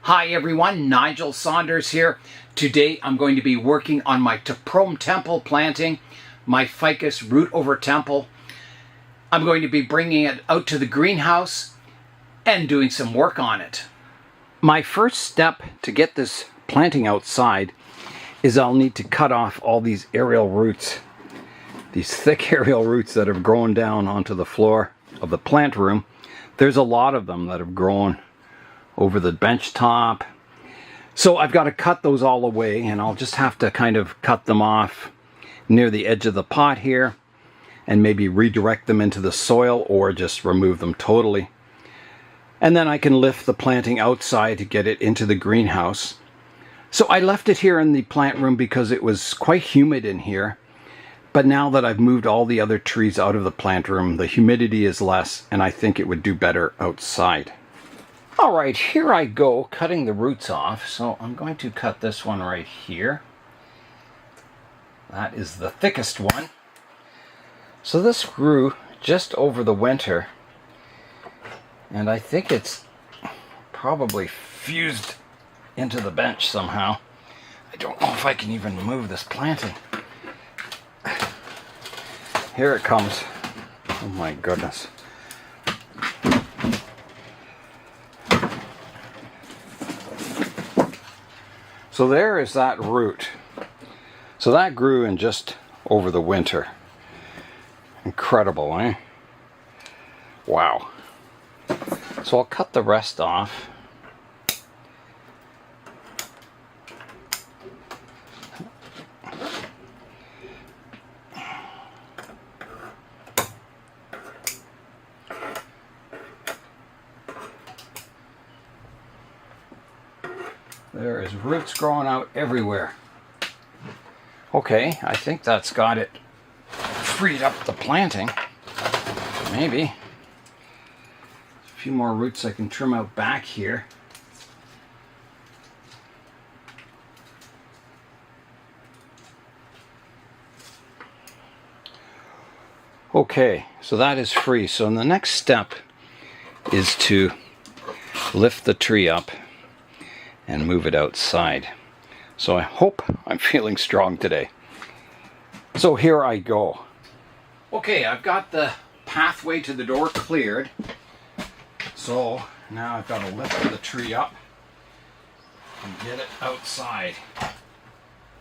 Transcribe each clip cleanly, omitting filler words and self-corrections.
Hi everyone, Nigel Saunders here. Today I'm going to be working on my ProhmTemple planting, my Ficus root over temple. I'm going to be bringing it out to the greenhouse and doing some work on it. My first step to get this planting outside is I'll need to cut off all these aerial roots, these thick aerial roots that have grown down onto the floor of the plant room. There's a lot of them that have grown over the bench top. So I've got to cut those all away, and I'll just have to kind of cut them off near the edge of the pot here and maybe redirect them into the soil or just remove them totally. And then I can lift the planting outside to get it into the greenhouse. So I left it here in the plant room because it was quite humid in here. But now that I've moved all the other trees out of the plant room, the humidity is less, and I think it would do better outside. All right, here I go cutting the roots off. So I'm going to cut this one right here. That is the thickest one. So this grew just over the winter, and I think it's probably fused into the bench somehow. I don't know if I can even move this planting. Here it comes. Oh my goodness. So there is that root. So that grew in just over the winter. Incredible, eh? Wow. So I'll cut the rest off. There is roots growing out everywhere. Okay, I think that's got it freed up the planting. Maybe. A few more roots I can trim out back here. Okay, so that is free. So the next step is to lift the tree up and move it outside. So I hope I'm feeling strong today. So here I go. Okay, I've got the pathway to the door cleared. So now I've got to lift the tree up and get it outside.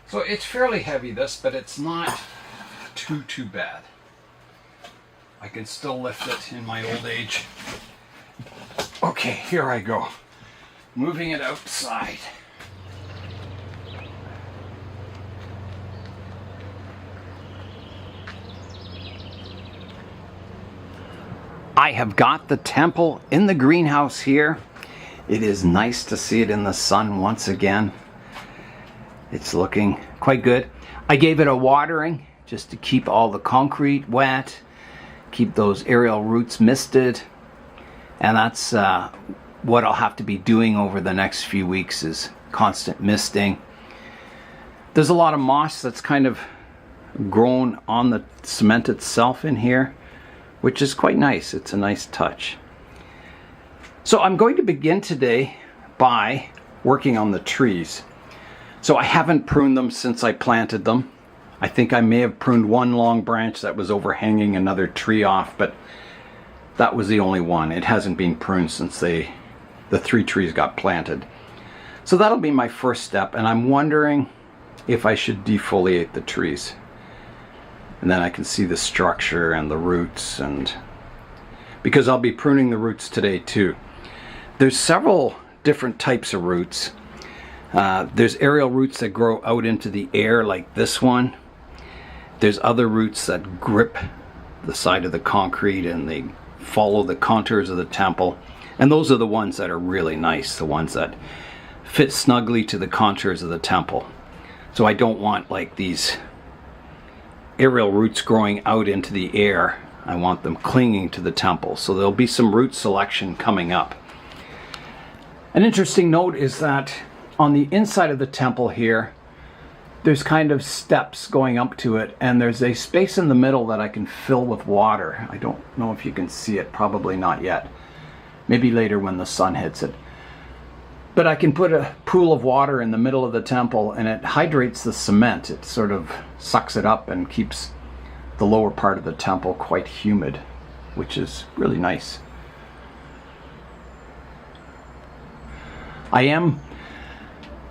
So it's fairly heavy, this, but it's not too bad. I can still lift it in my old age. Okay, here I go. Moving it outside. I have got the temple in the greenhouse here. It is nice to see it in the sun once again. It's looking quite good. I gave it a watering just to keep all the concrete wet, keep those aerial roots misted, and that's what I'll have to be doing over the next few weeks is constant misting. There's a lot of moss that's kind of grown on the cement itself in here, which is quite nice. It's a nice touch. So I'm going to begin today by working on the trees. So I haven't pruned them since I planted them. I think I may have pruned one long branch that was overhanging another tree off, but that was the only one. It hasn't been pruned since the 3 trees got planted. So that'll be my first step, and I'm wondering if I should defoliate the trees. And then I can see the structure and the roots, and because I'll be pruning the roots today too. There's several different types of roots. There's aerial roots that grow out into the air like this one. There's other roots that grip the side of the concrete and they follow the contours of the temple. And those are the ones that are really nice, the ones that fit snugly to the contours of the temple. So I don't want like these aerial roots growing out into the air. I want them clinging to the temple. So there'll be some root selection coming up. An interesting note is that on the inside of the temple here, there's kind of steps going up to it, and there's a space in the middle that I can fill with water. I don't know if you can see it, probably not yet. Maybe later when the sun hits it. But I can put a pool of water in the middle of the temple and it hydrates the cement. It sort of sucks it up and keeps the lower part of the temple quite humid, which is really nice. I am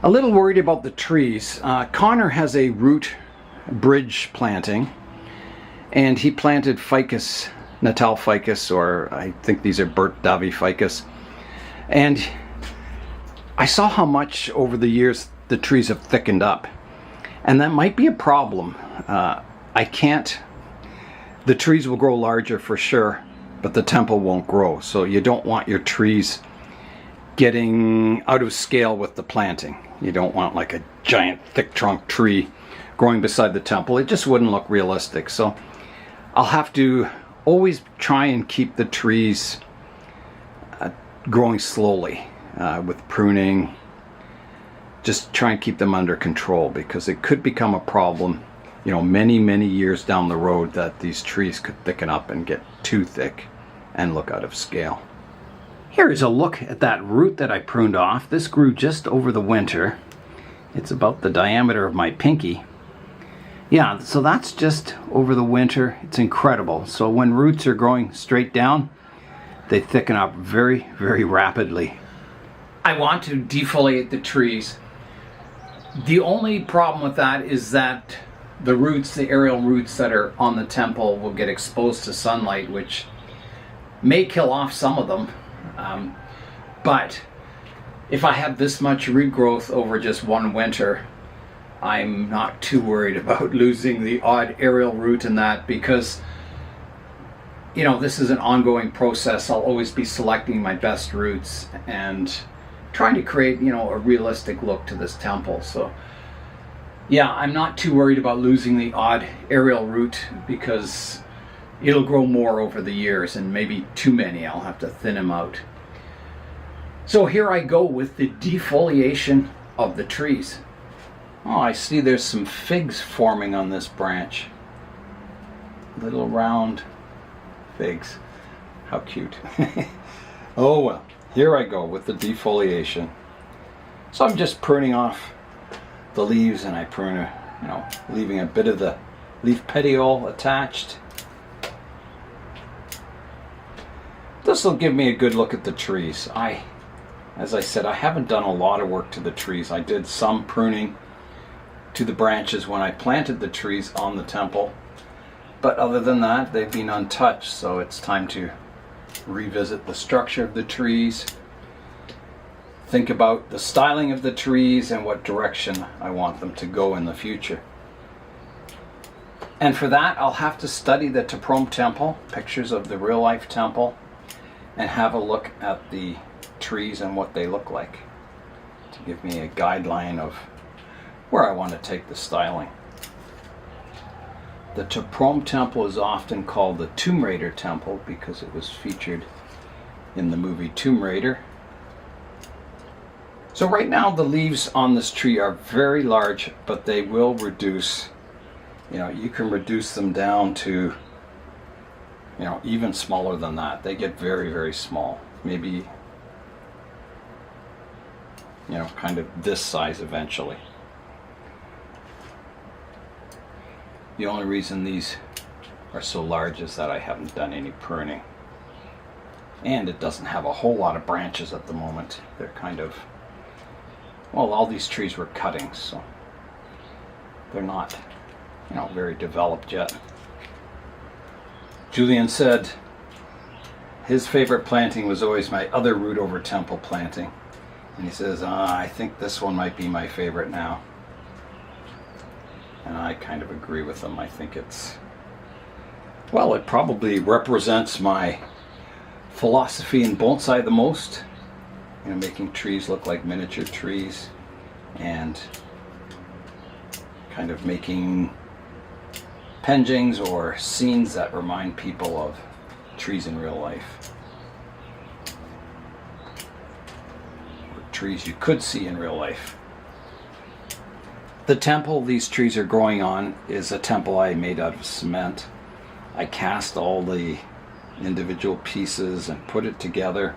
a little worried about the trees. Connor has a root bridge planting, and he planted Ficus, Natal Ficus, or I think these are Burt Davy Ficus. And I saw how much over the years the trees have thickened up, and that might be a problem. The trees will grow larger for sure, but the temple won't grow. So you don't want your trees getting out of scale with the planting. You don't want like a giant thick trunk tree growing beside the temple. It just wouldn't look realistic. So I'll have to always try and keep the trees growing slowly with pruning. Just try and keep them under control, because it could become a problem, you know, many years down the road, that these trees could thicken up and get too thick and look out of scale. Here is a look at that root that I pruned off. This grew just over the winter. It's about the diameter of my pinky. Yeah, so that's just over the winter. It's incredible. So when roots are growing straight down, they thicken up very rapidly. I want to defoliate the trees. The only problem with that is that the roots, the aerial roots that are on the temple, will get exposed to sunlight, which may kill off some of them. But if I have this much regrowth over just one winter, I'm not too worried about losing the odd aerial root in that, because, you know, this is an ongoing process. I'll always be selecting my best roots and trying to create, you know, a realistic look to this temple. So yeah, I'm not too worried about losing the odd aerial root, because it'll grow more over the years, and maybe too many. I'll have to thin them out. So here I go with the defoliation of the trees. Oh, I see there's some figs forming on this branch. Little round figs. How cute. Oh well, here I go with the defoliation. So I'm just pruning off the leaves, and I prune, you know, leaving a bit of the leaf petiole attached. This will give me a good look at the trees. As I said, I haven't done a lot of work to the trees. I did some pruning to the branches when I planted the trees on the temple, but other than that, they've been untouched. So it's time to revisit the structure of the trees, think about the styling of the trees and what direction I want them to go in the future. And for that, I'll have to study the ProhmTemple, pictures of the real life temple, and have a look at the trees and what they look like, to give me a guideline of where I want to take the styling. The ProhmTemple is often called the Tomb Raider Temple because it was featured in the movie Tomb Raider. So right now the leaves on this tree are very large, but they will reduce. You know, you can reduce them down to, you know, even smaller than that. They get very small. Maybe, you know, kind of this size eventually. The only reason these are so large is that I haven't done any pruning. And it doesn't have a whole lot of branches at the moment. They're kind of, well, all these trees were cuttings, so they're not, you know, very developed yet. Julian said his favorite planting was always my other root over temple planting. And he says, I think this one might be my favorite now. And I kind of agree with him. I think it's, well, it probably represents my philosophy in bonsai the most. You know, making trees look like miniature trees, and kind of making penjings or scenes that remind people of trees in real life. Or trees you could see in real life. The temple these trees are growing on is a temple I made out of cement. I cast all the individual pieces and put it together.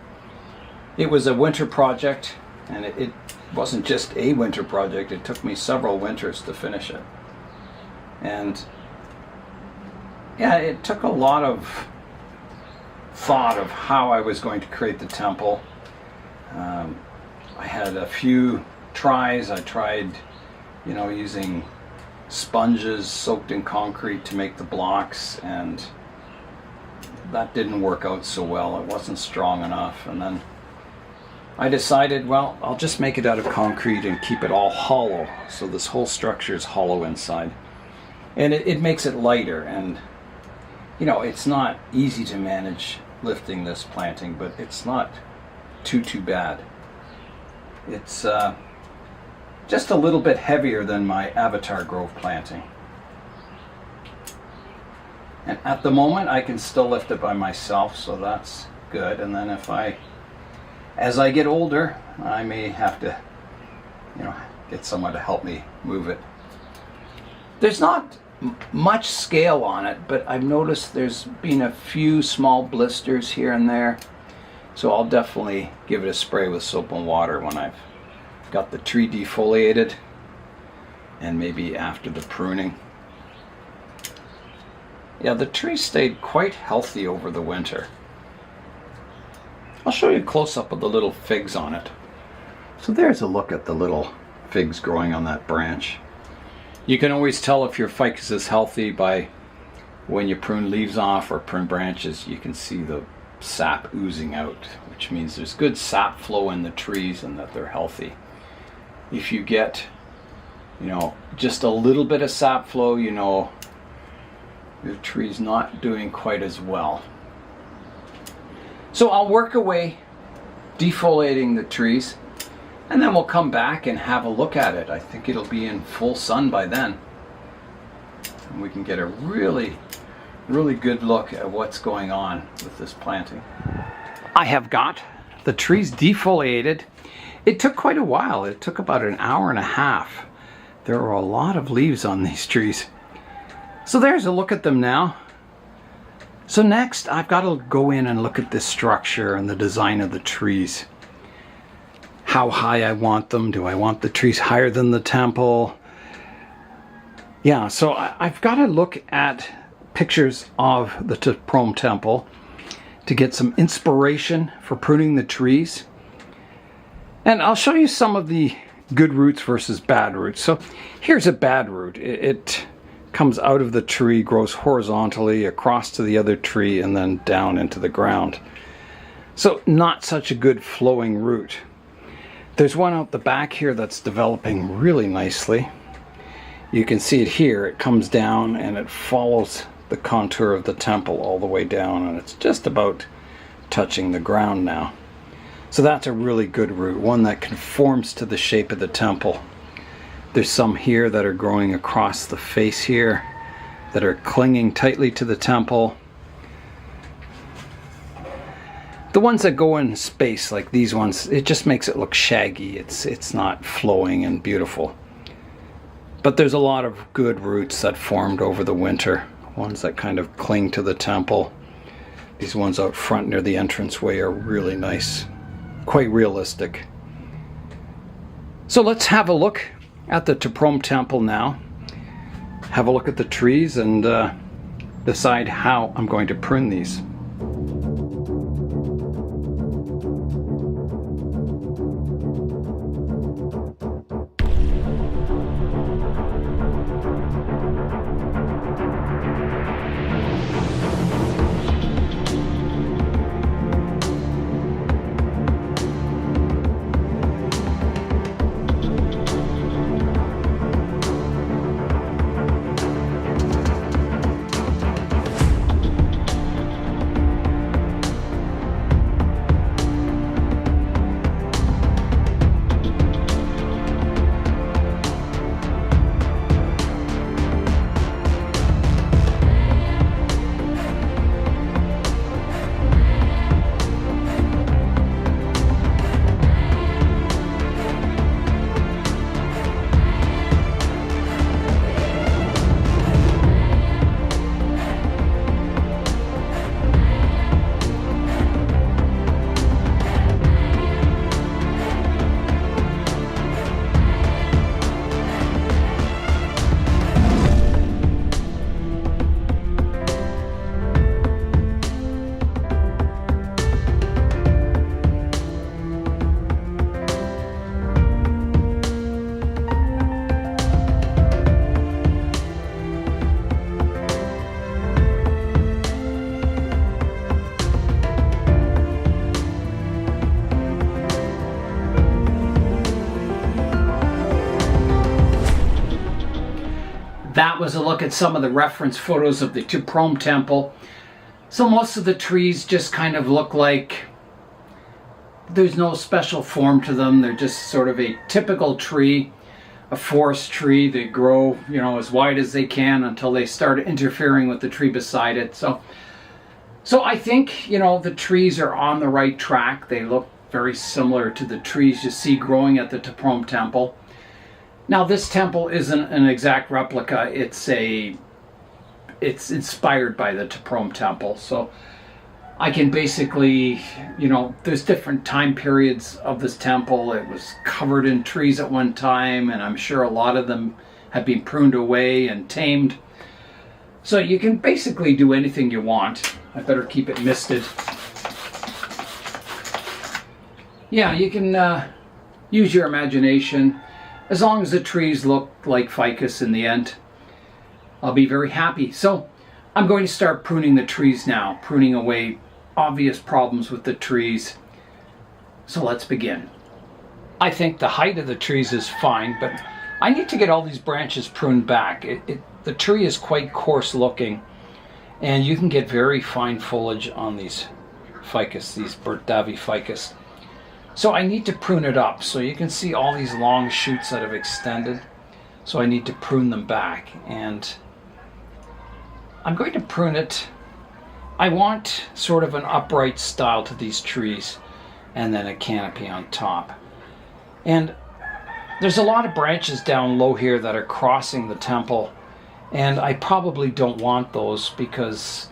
It was a winter project. And it wasn't just a winter project, it took me several winters to finish it. And yeah, it took a lot of thought of how I was going to create the temple. I had a few tries. I tried, using sponges soaked in concrete to make the blocks, and that didn't work out so well. It wasn't strong enough. And then I decided, well, I'll just make it out of concrete and keep it all hollow. So this whole structure is hollow inside. And it makes it lighter. And, it's not easy to manage lifting this planting, but it's not too bad. It's just a little bit heavier than my Avatar Grove planting. And at the moment I can still lift it by myself, so that's good. And then as I get older, I may have to, get someone to help me move it. There's not much scale on it, but I've noticed there's been a few small blisters here and there. So I'll definitely give it a spray with soap and water when I've got the tree defoliated, and maybe after the pruning. Yeah, the tree stayed quite healthy over the winter. I'll show you a close-up of the little figs on it. So there's a look at the little figs growing on that branch. You can always tell if your ficus is healthy by when you prune leaves off or prune branches. You can see the sap oozing out, which means there's good sap flow in the trees and that they're healthy. If you get, just a little bit of sap flow, your tree's not doing quite as well. So I'll work away defoliating the trees, and then we'll come back and have a look at it. I think it'll be in full sun by then, and we can get a really good look at what's going on with this planting. I have got the trees defoliated. It took quite a while. It took about an hour and a half. There are a lot of leaves on these trees. So there's a look at them now. So next I've got to go in and look at this structure and the design of the trees. How high I want them. Do I want the trees higher than the temple? Yeah, so I've got to look at pictures of the ProhmTemple to get some inspiration for pruning the trees. And I'll show you some of the good roots versus bad roots. So here's a bad root. It comes out of the tree, grows horizontally across to the other tree, and then down into the ground. So not such a good flowing root. There's one out the back here that's developing really nicely. You can see it here. It comes down and it follows the contour of the temple all the way down, and it's just about touching the ground now. So that's a really good root, one that conforms to the shape of the temple. There's some here that are growing across the face here that are clinging tightly to the temple. The ones that go in space, like these ones, it just makes it look shaggy. It's not flowing and beautiful. But there's a lot of good roots that formed over the winter. Ones that kind of cling to the temple. These ones out front near the entranceway are really nice. Quite realistic. So let's have a look at the ProhmTemple now. Have a look at the trees and decide how I'm going to prune these. That was a look at some of the reference photos of the ProhmTemple. So most of the trees just kind of look like there's no special form to them. They're just sort of a typical tree, a forest tree. They grow, you know, as wide as they can until they start interfering with the tree beside it. So I think, you know, the trees are on the right track. They look very similar to the trees you see growing at the ProhmTemple. Now, this temple isn't an exact replica. It's inspired by the ProhmTemple. So I can basically, you know, there's different time periods of this temple. It was covered in trees at one time, and I'm sure a lot of them have been pruned away and tamed. So you can basically do anything you want. I better keep it misted. Yeah, you can use your imagination. As long as the trees look like ficus in the end, I'll be very happy. So I'm going to start pruning the trees now, pruning away obvious problems with the trees. So let's begin. I think the height of the trees is fine, but I need to get all these branches pruned back. The tree is quite coarse looking, and you can get very fine foliage on these ficus, these Berdavi ficus. So I need to prune it up. So you can see all these long shoots that have extended. So I need to prune them back, and I'm going to prune it. I want sort of an upright style to these trees, and then a canopy on top. And there's a lot of branches down low here that are crossing the temple, and I probably don't want those because,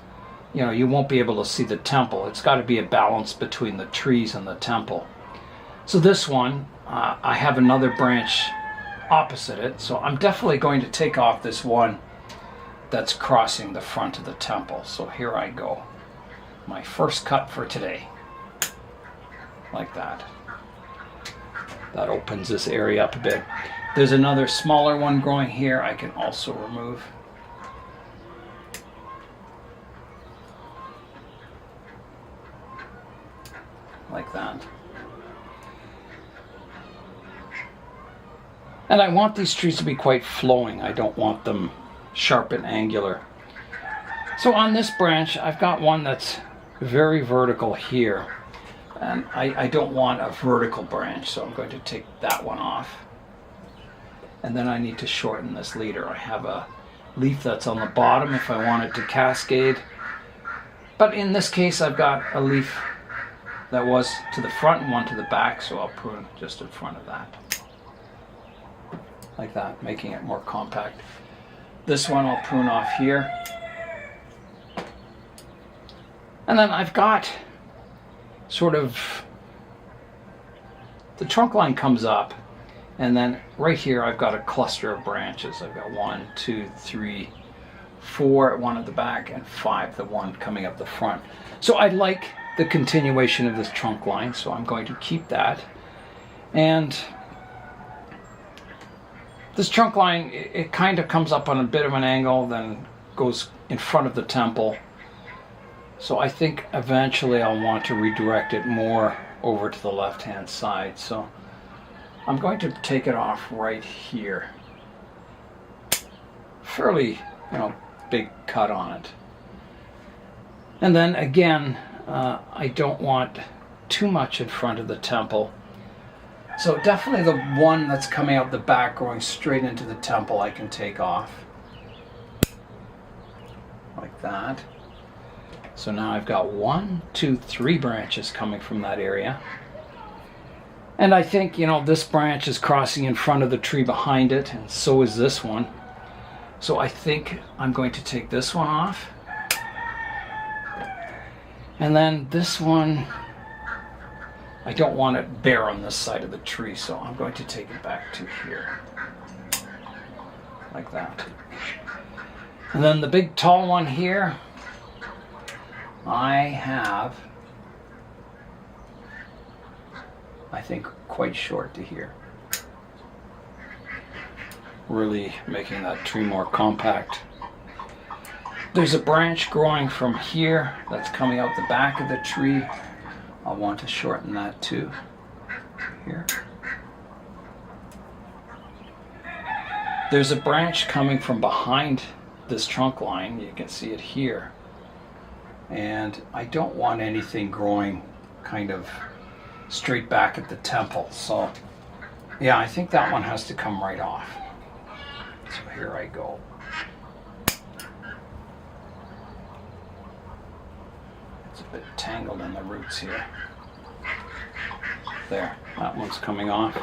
you know, you won't be able to see the temple. It's got to be a balance between the trees and the temple. So this one, I have another branch opposite it, so I'm definitely going to take off this one that's crossing the front of the temple. So here I go. My first cut for today. Like that. That opens this area up a bit. There's another smaller one growing here I can also remove. Like that. And I want these trees to be quite flowing. I don't want them sharp and angular. So on this branch, I've got one that's very vertical here. And I don't want a vertical branch, so I'm going to take that one off. And then I need to shorten this leader. I have a leaf that's on the bottom if I want it to cascade. But in this case, I've got a leaf that was to the front and one to the back, so I'll prune just in front of that. Like that, making it more compact. This one I'll prune off here. And then I've got sort of, the trunk line comes up, and then right here I've got a cluster of branches. I've got 1, 2, 3, 4 at one at the back, and 5, the one coming up the front. So I like the continuation of this trunk line, so I'm going to keep that. And this trunk line, it kind of comes up on a bit of an angle, then goes in front of the temple. So I think eventually I'll want to redirect it more over to the left-hand side. So I'm going to take it off right here. Fairly, you know, big cut on it. And then again, I don't want too much in front of the temple. So definitely the one that's coming out the back going straight into the temple I can take off. Like that. So now I've got 1, 2, 3 branches coming from that area. And I think, you know, this branch is crossing in front of the tree behind it, and so is this one. So I think I'm going to take this one off. And then this one, I don't want it bare on this side of the tree, so I'm going to take it back to here. Like that. And then the big tall one here, I have, I think, quite short to here. Really making that tree more compact. There's a branch growing from here that's coming out the back of the tree. I'll want to shorten that too. Here. There's a branch coming from behind this trunk line. You can see it here. And I don't want anything growing kind of straight back at the temple. So yeah, I think that one has to come right off. So here I go. It's a bit tangled in the roots here. There, that one's coming off.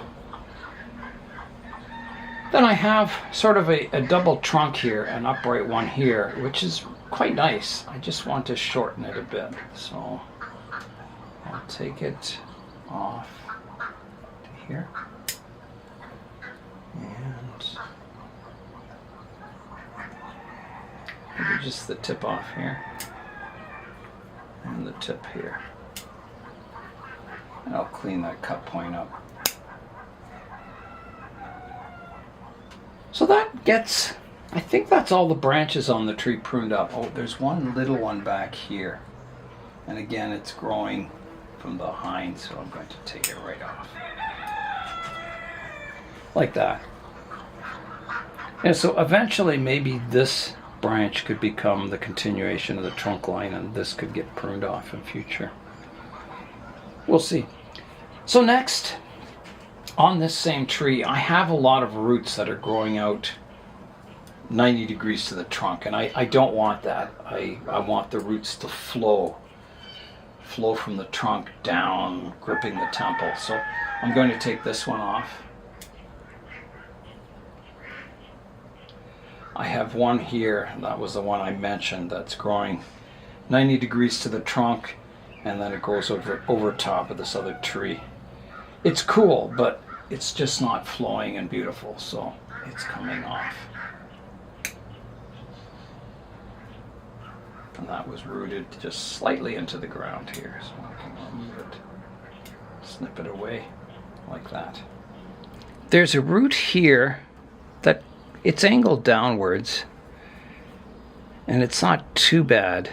Then I have sort of a double trunk here, an upright one here, which is quite nice. I just want to shorten it a bit. So I'll take it off to here. And maybe just the tip off here. And the tip here. And I'll clean that cut point up. So that gets, I think that's all the branches on the tree pruned up. Oh, there's one little one back here. And again, it's growing from behind, so I'm going to take it right off. Like that. And so eventually maybe this branch could become the continuation of the trunk line, and this could get pruned off in future. We'll see. So next, on this same tree, I have a lot of roots that are growing out 90 degrees to the trunk, and I don't want that. I want the roots to flow from the trunk down, gripping the temple. So I'm going to take this one off. I have one here, that was the one I mentioned, that's growing 90 degrees to the trunk, and then it goes over top of this other tree. It's cool, but it's just not flowing and beautiful, so it's coming off. And that was rooted just slightly into the ground here, so I can remove it, snip it away like that. There's a root here that it's angled downwards, and it's not too bad.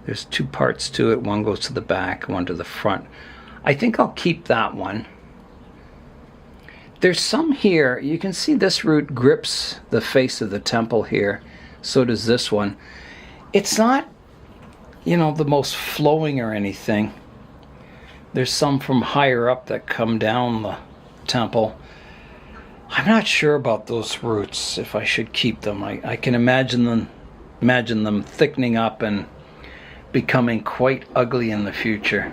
There's two parts to it. One goes to the back, one to the front. I think I'll keep that one. There's some here. You can see this root grips the face of the temple here. So does this one. It's not, you know, the most flowing or anything. There's some from higher up that come down the temple. I'm not sure about those roots, if I should keep them. I can imagine them thickening up and becoming quite ugly in the future.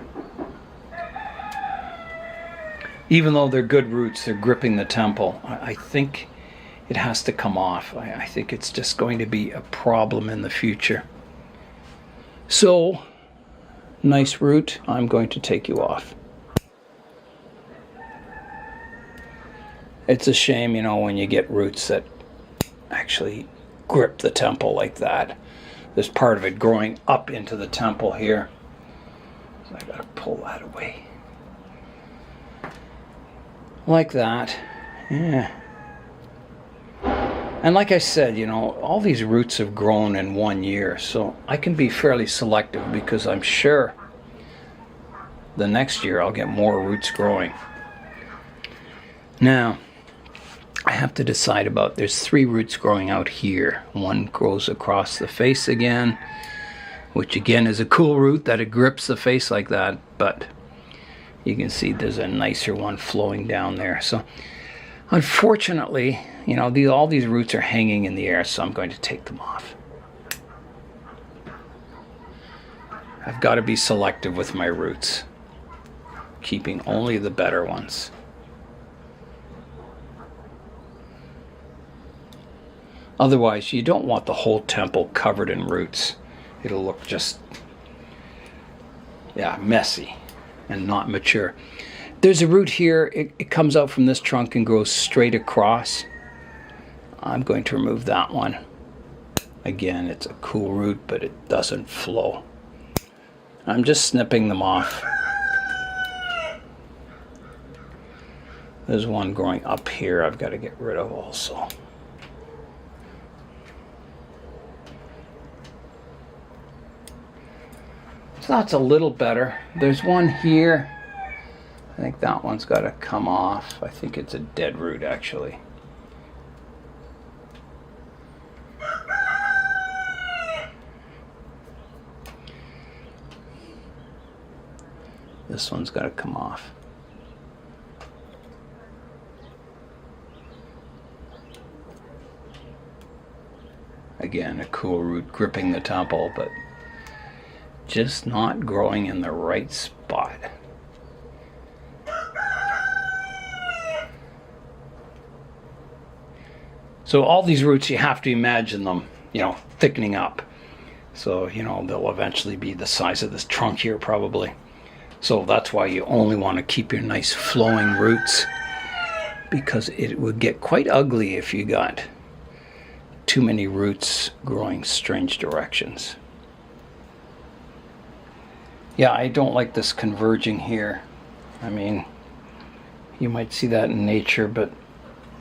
Even though they're good roots, they're gripping the temple. I think it has to come off. I think it's just going to be a problem in the future. So, nice root, I'm going to take you off. It's a shame, you know, when you get roots that actually grip the temple like that. There's part of it growing up into the temple here. So I gotta pull that away. Like that. Yeah. And like I said, you know, all these roots have grown in 1 year, so I can be fairly selective because I'm sure the next year I'll get more roots growing. Now, I have to decide about, there's 3 roots growing out here. One grows across the face again, which again is a cool root that it grips the face like that, but you can see there's a nicer one flowing down there. So unfortunately, you know, all these roots are hanging in the air, so I'm going to take them off. I've got to be selective with my roots, keeping only the better ones. Otherwise, you don't want the whole temple covered in roots. It'll look just, yeah, messy and not mature. There's a root here. It comes out from this trunk and grows straight across. I'm going to remove that one. Again, it's a cool root, but it doesn't flow. I'm just snipping them off. There's one growing up here I've got to get rid of also. So that's a little better. There's one here. I think that one's got to come off. I think it's a dead root actually. This one's got to come off. Again, a cool root gripping the temple, but just not growing in the right spot. So all these roots, you have to imagine them, thickening up. So, they'll eventually be the size of this trunk here probably. So that's why you only want to keep your nice flowing roots, because it would get quite ugly if you got too many roots growing strange directions. Yeah, I don't like this converging here. I mean, you might see that in nature, but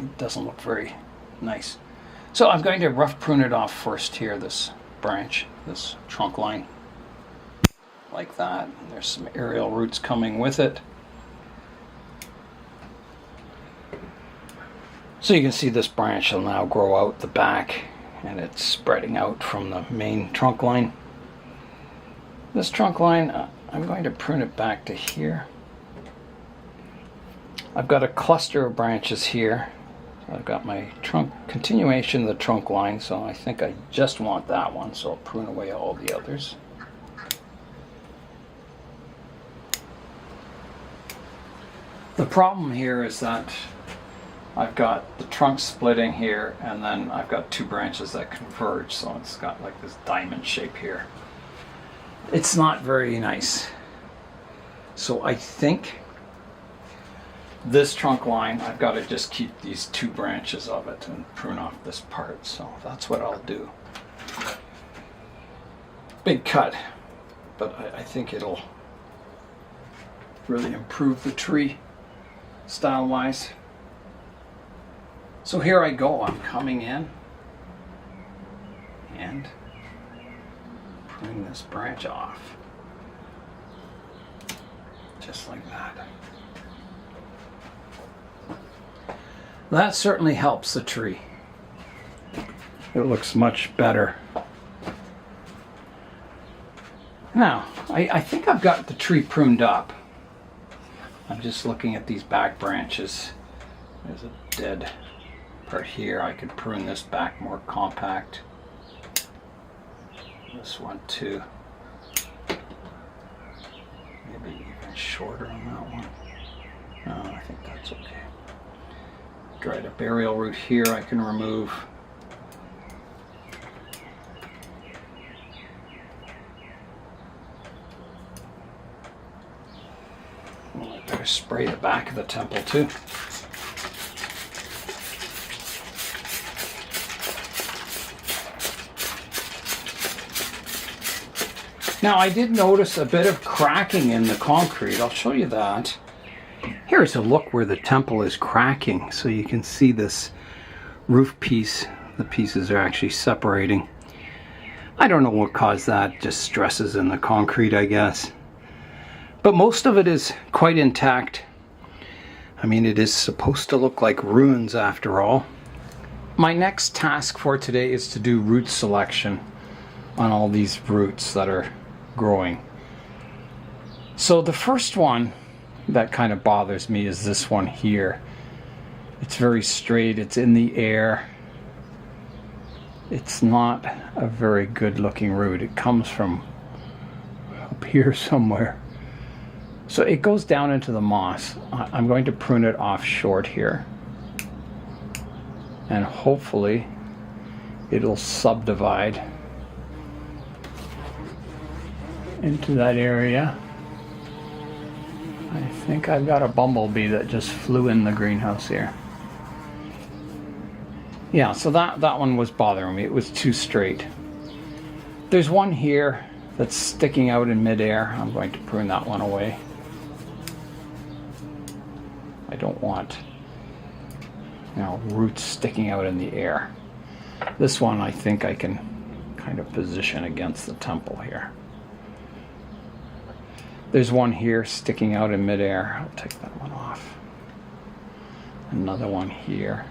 it doesn't look very nice. So I'm going to rough prune it off first here, this branch, this trunk line. Like that. There's some aerial roots coming with it. So you can see this branch will now grow out the back, and it's spreading out from the main trunk line. This trunk line, I'm going to prune it back to here. I've got a cluster of branches here. I've got my trunk continuation of the trunk line, so I think I just want that one, so I'll prune away all the others. The problem here is that I've got the trunk splitting here, and then I've got two branches that converge, so it's got like this diamond shape here. It's not very nice. So I think this trunk line, I've got to just keep these two branches of it and prune off this part, so that's what I'll do. Big cut, but I think it'll really improve the tree style-wise. So here I go, I'm coming in and pruning this branch off, just like that. That certainly helps the tree. It looks much better. Now, I think I've got the tree pruned up. I'm just looking at these back branches. There's a dead part here. I could prune this back more compact. This one too. Maybe even shorter on that one. No, I think that's okay. Dried up aerial root here I can remove. I better spray the back of the temple too. Now I did notice a bit of cracking in the concrete. I'll show you that. Here's a look where the temple is cracking, so you can see this roof piece. The pieces are actually separating. I don't know what caused that, just stresses in the concrete, I guess. But most of it is quite intact. I mean, it is supposed to look like ruins after all. My next task for today is to do root selection on all these roots that are growing. So the first one that kind of bothers me is this one here. It's very straight, it's in the air. It's not a very good looking root. It comes from up here somewhere. So it goes down into the moss. I'm going to prune it off short here. And hopefully it'll subdivide into that area. I think I've got a bumblebee that just flew in the greenhouse here. Yeah, so that one was bothering me. It was too straight. There's one here that's sticking out in midair. I'm going to prune that one away. I don't want, roots sticking out in the air. This one I think I can kind of position against the temple here. There's one here sticking out in midair. I'll take that one off. Another one here.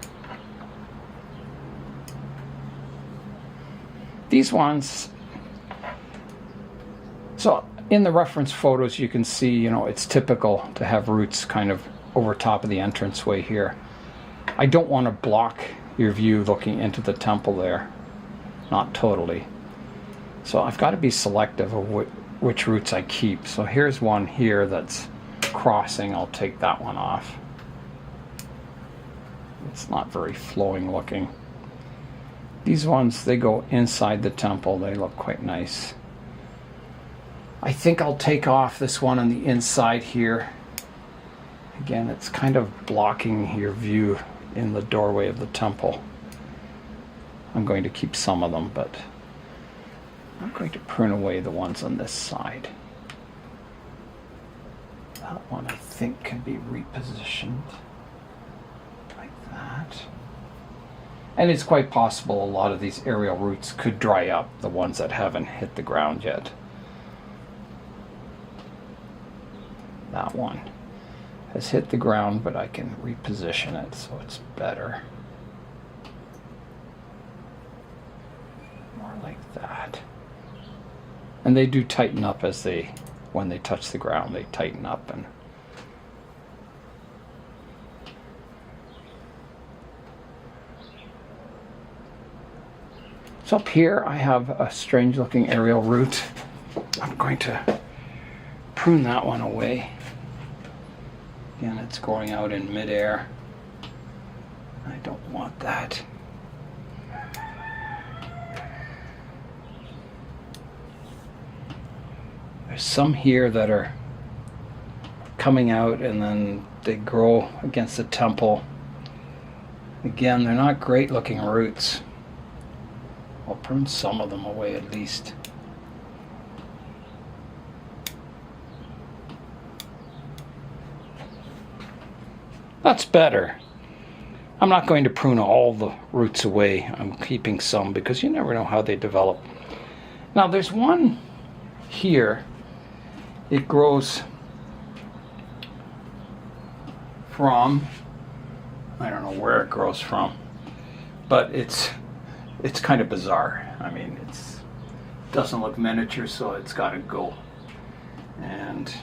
These ones, so in the reference photos, you can see, you know, it's typical to have roots kind of over top of the entranceway here. I don't want to block your view looking into the temple there. Not totally. So I've got to be selective of which roots I keep. So here's one here that's crossing. I'll take that one off. It's not very flowing looking. These ones, they go inside the temple. They look quite nice. I think I'll take off this one on the inside here. Again, it's kind of blocking your view in the doorway of the temple. I'm going to keep some of them, but I'm going to prune away the ones on this side. That one I think can be repositioned like that. And it's quite possible a lot of these aerial roots could dry up, the ones that haven't hit the ground yet. That one has hit the ground, but I can reposition it so it's better. More like that. And they do tighten up as when they touch the ground, they tighten up. And so up here I have a strange looking aerial root. I'm going to prune that one away. Again, it's growing out in midair. I don't want that. There's some here that are coming out and then they grow against the temple. Again, they're not great looking roots. I'll prune some of them away at least. That's better. I'm not going to prune all the roots away. I'm keeping some because you never know how they develop. Now there's one here. It grows from, I don't know where it grows from, but it's kind of bizarre. I mean, it doesn't look miniature, so it's got to go. And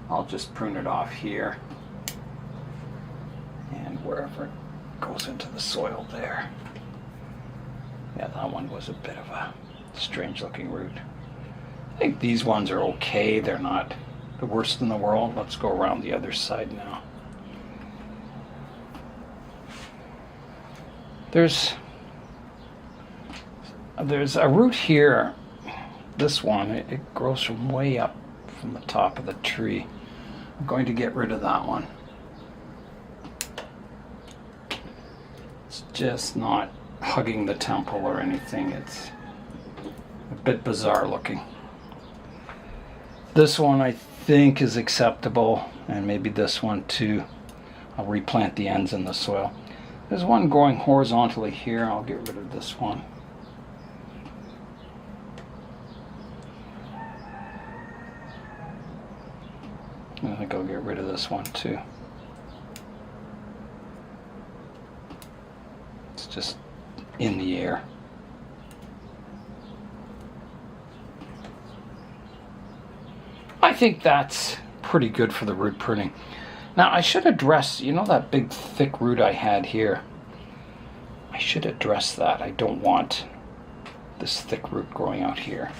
I'll just prune it off here. And wherever it goes into the soil there. Yeah, that one was a bit of a strange looking root. I think these ones are okay. They're not the worst in the world. Let's go around the other side now. There's a root here. This one, it grows from way up from the top of the tree. I'm going to get rid of that one. It's just not hugging the temple or anything. It's a bit bizarre looking. This one I think is acceptable, and maybe this one too. I'll replant the ends in the soil. There's one growing horizontally here. I'll get rid of this one. I think I'll get rid of this one too. It's just in the air. I think that's pretty good for the root pruning. Now I should address, you know, that big thick root I had here. I should address that. I don't want this thick root growing out here.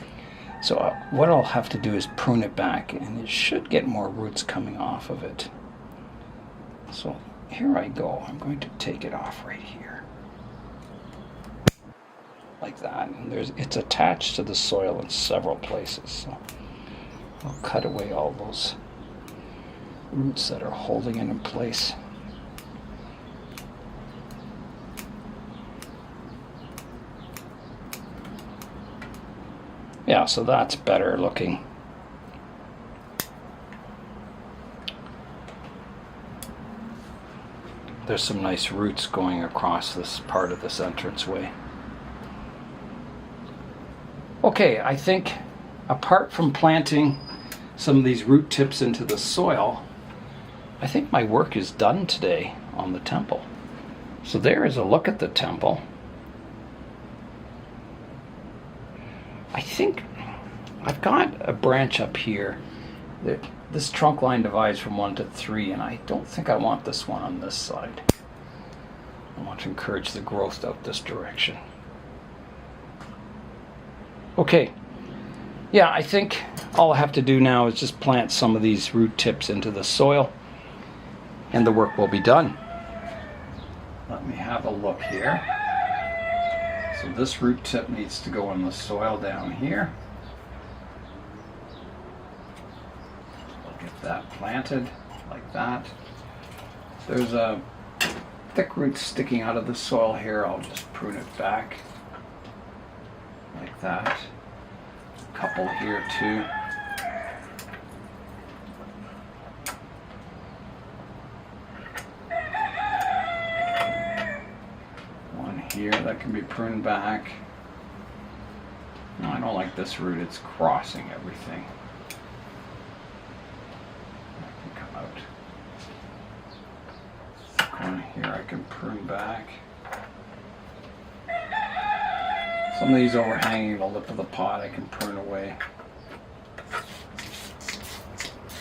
So what I'll have to do is prune it back, and it should get more roots coming off of it. So here I go. I'm going to take it off right here. Like that. And it's attached to the soil in several places. So I'll cut away all those roots that are holding it in place. Yeah, so that's better looking. There's some nice roots going across this part of this entranceway. Okay, I think apart from planting some of these root tips into the soil, I think my work is done today on the temple. So there is a look at the temple. I think I've got a branch up here. This trunk line divides from 1 to 3, and I don't think I want this one on this side. I want to encourage the growth out this direction. Okay, yeah, I think all I have to do now is just plant some of these root tips into the soil, and the work will be done. Let me have a look here. So this root tip needs to go in the soil down here. I'll get that planted like that. There's a thick root sticking out of the soil here. I'll just prune it back like that. A couple here too. One here that can be pruned back. No, I don't like this root. It's crossing everything. That can come out. One here I can prune back. Some of these overhanging the lip of the pot I can prune away.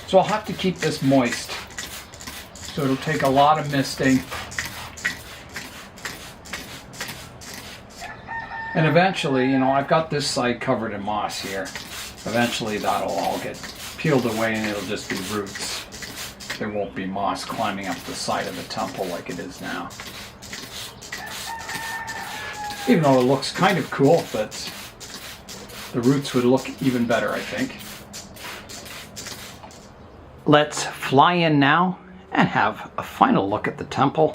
So I'll have to keep this moist. So it'll take a lot of misting. And eventually, you know, I've got this side covered in moss here. Eventually that'll all get peeled away and it'll just be roots. There won't be moss climbing up the side of the temple like it is now. Even though it looks kind of cool, but the roots would look even better, I think. Let's fly in now and have a final look at the temple.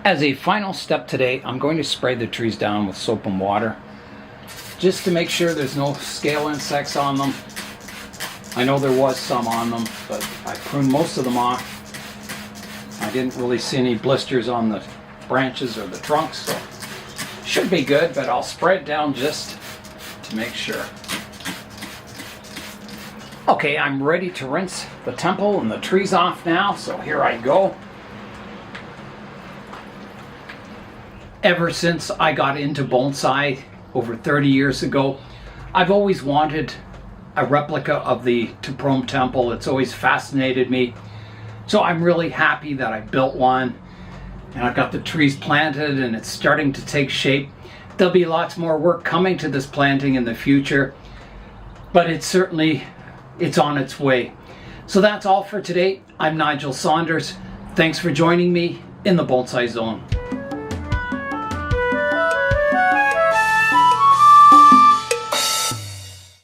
As a final step today, I'm going to spray the trees down with soap and water just to make sure there's no scale insects on them. I know there was some on them, but I pruned most of them off. I didn't really see any blisters on the branches or the trunks, so should be good, but I'll spray it down just to make sure. Okay, I'm ready to rinse the temple and the trees off now, so here I go. Ever since I got into bonsai over 30 years ago, I've always wanted a replica of the ProhmTemple. It's always fascinated me. So I'm really happy that I built one and I've got the trees planted and it's starting to take shape. There'll be lots more work coming to this planting in the future, but it's on its way. So that's all for today. I'm Nigel Saunders. Thanks for joining me in the Bonsai Zone.